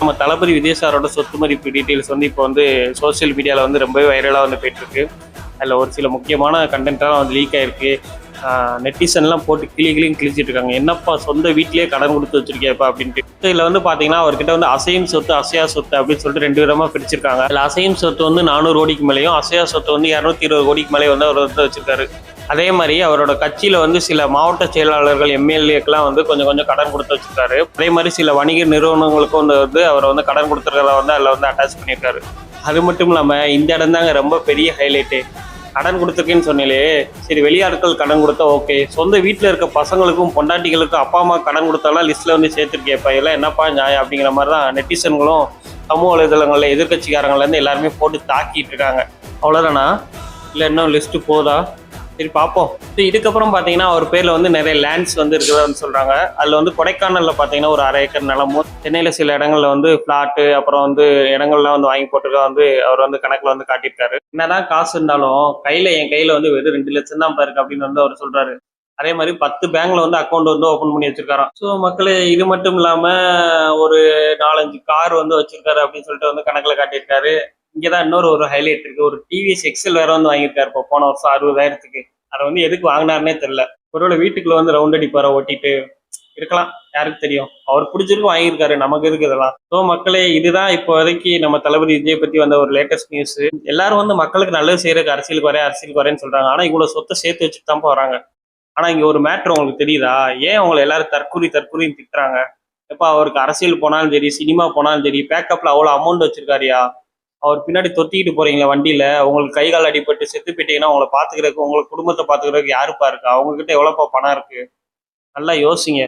நம்ம தளபதி விஜய் சாரோட சொத்து மதிப்பு டீட்டெயில்ஸ் வந்து இப்போ வந்து சோசியல் மீடியாவில் வந்து ரொம்பவே வைரலாக வந்து போயிட்டுருக்கு. அதில் ஒரு சில முக்கியமான கண்டென்ட்லாம் வந்து லீக் ஆகிருக்கு. நெட்டிசன்லாம் போட்டு கிளிச்சிட்டு இருக்காங்க. என்னப்பா சொந்த வீட்டிலேயே கடன் கொடுத்து வச்சிருக்கேப்பா அப்படின்ட்டு. இதில் வந்து பார்த்தீங்கன்னா அவர்கிட்ட வந்து அசையும் சொத்து அசையா சொத்து அப்படின்னு சொல்லிட்டு 2 விதமாக பிரிச்சிருக்காங்க. அதில் அசையும் சொத்து வந்து 400 கோடிக்கு மேலேயும் அசையா சொத்து வந்து 220 கோடிக்கு மேலே வந்து அவர் வந்து வச்சிருக்காரு. அதே மாதிரி அவரோட கட்சியில் வந்து சில மாவட்ட செயலாளர்கள் எம்எல்ஏக்கெல்லாம் வந்து கொஞ்சம் கடன் கொடுத்து வச்சிருக்காரு. அதே மாதிரி சில வணிக நிறுவனங்களுக்கும் வந்து அவர் வந்து கடன் கொடுத்துருக்கிறத வந்து அதில் வந்து அட்டாச் பண்ணியிருக்காரு. அது மட்டும் இல்லாமல் இந்த இடம் தாங்க ரொம்ப பெரிய ஹைலைட்டு. கடன் கொடுத்துருக்கேன்னு சொன்னாலே சரி, வெளியாட்கள் கடன் கொடுத்தா ஓகே, சொந்த வீட்டில் இருக்க பசங்களுக்கும் பொண்டாட்டிகளுக்கும் அப்பா அம்மா கடன் கொடுத்தாலும் லிஸ்ட்டில் வந்து சேர்த்துருக்கேப்பா, இதெல்லாம் என்னப்பா நியாயம் அப்படிங்கிற மாதிரி தான் நெட்டிசன்களும் சமூக வலைதளங்களில் எதிர்கட்சிக்காரங்கள்லேருந்து எல்லாருமே போட்டு தாக்கிட்டு இருக்காங்க. அவ்வளோதானா இல்லை இன்னும் லிஸ்ட்டு போதா? சரி பார்ப்போம். இதுக்கப்புறம் பார்த்தீங்கன்னா அவர் பேரில் வந்து நிறைய லேண்ட்ஸ் வந்து இருக்குதான்னு சொல்கிறாங்க. அதில் வந்து கொடைக்கானலில் பார்த்தீங்கன்னா ஒரு 1/2 ஏக்கர் நிலமும், சென்னையில் சில இடங்களில் வந்து ஃப்ளாட்டு, அப்புறம் வந்து இடங்கள்லாம் வந்து வாங்கி போட்டிருக்கா வந்து அவர் வந்து கணக்கில் வந்து காட்டியிருக்காரு. என்னதான் காசு இருந்தாலும் என் கையில் வந்து வெறும் 2 லட்சம் தான் இருக்கு அப்படின்னு வந்து அவர் சொல்கிறாரு. அதே மாதிரி 10 பேங்க்ல வந்து அக்கௌண்ட் வந்து ஓப்பன் பண்ணி வச்சிருக்காராம். ஸோ மக்களே, இது மட்டும் இல்லாமல் ஒரு 4-5 கார் வந்து வச்சிருக்காரு அப்படின்னு சொல்லிட்டு வந்து கணக்கில் காட்டியிருக்காரு. இங்கதான் ஒரு ஹைலைட் இருக்கு. ஒரு டிவிஎஸ் எக்ஸல் வேற வந்து வாங்கியிருக்காரு இப்போ போன வருஷம் 60,000க்கு. அதை வந்து எதுக்கு வாங்கினாருன்னே தெரியல. ஒருவேளை வீட்டுக்குள்ள வந்து ரவுண்ட் அடிப்பார ஓட்டிட்டு இருக்கலாம், யாருக்கு தெரியும். அவர் பிடிச்சிருக்கு வாங்கியிருக்காரு, நமக்கு இருக்கு இதெல்லாம். ஸோ மக்களே, இதுதான் இப்போதைக்கு நம்ம தளபதி விஜய் பத்தி வந்த ஒரு லேட்டஸ்ட் நியூஸ். எல்லாரும் வந்து மக்களுக்கு நல்லது செய்யறதுக்கு அரசியலுக்கு வரேன்னு சொல்றாங்க. ஆனா இவ்வளவு சொத்தை சேர்த்து வச்சுட்டு தான் வராங்க. ஆனா இங்க ஒரு மேட்ரு உங்களுக்கு தெரியுதா? ஏன் அவங்களை எல்லாரும் தற்கொலைன்னு திட்டுறாங்க? எப்ப அவருக்கு அரசியல் போனாலும் சரி, சினிமா போனாலும் சரி, பேக்கப்ல அவ்வளவு அமௌண்ட் வச்சிருக்காருயா. அவர் பின்னாடி தொத்திக்கிட்டு போறீங்களா வண்டியில, உங்களுக்கு கை கால் அடிபட்டு செத்து போயிட்டீங்கன்னா உங்களை பாத்துக்கிறதுக்கு, உங்களுக்கு குடும்பத்தை பாத்துக்கிறதுக்கு யாருப்பா இருக்கு? அவங்க கிட்ட எவ்வளவுப்பா பணம் இருக்கு? நல்லா யோசிங்க.